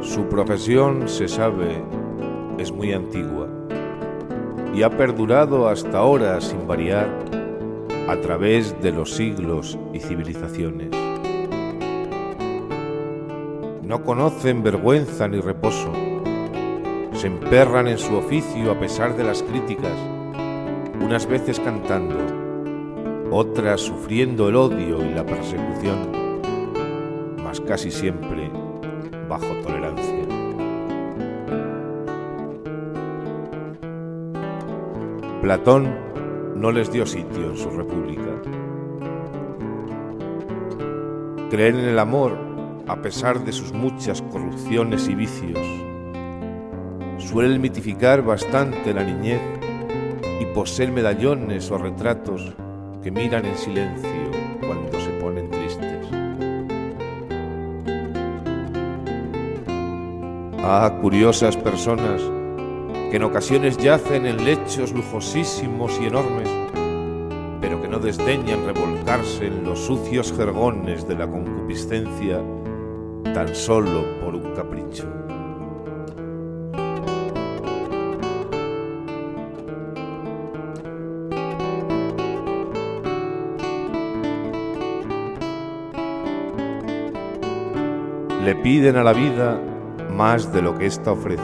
Su profesión, se sabe, es muy antigua y ha perdurado hasta ahora sin variar a través de los siglos y civilizaciones. No conocen vergüenza ni reposo, se emperran en su oficio a pesar de las críticas, unas veces cantando, otras sufriendo el odio y la persecución, mas casi siempre bajo tolerancia. Platón no les dio sitio en su república. Creen en el amor a pesar de sus muchas corrupciones y vicios. Suelen mitificar bastante la niñez y poseen medallones o retratos que miran en silencio cuando se ponen tristes. Curiosas personas que en ocasiones yacen en lechos lujosísimos y enormes, pero que no desdeñan revolcarse en los sucios jergones de la concupiscencia tan solo por un capricho. Le piden a la vida más de lo que ésta ofrece.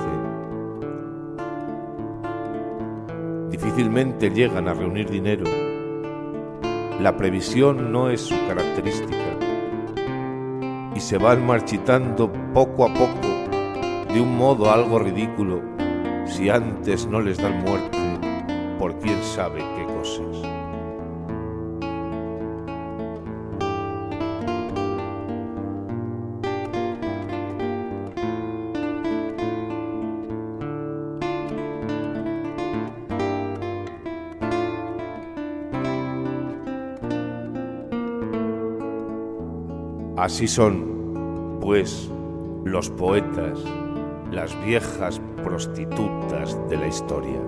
Difícilmente llegan a reunir dinero. La previsión no es su característica y se van marchitando poco a poco de un modo algo ridículo si antes no les dan muerte por quién sabe qué cosas. Así son, pues, los poetas, las viejas prostitutas de la historia.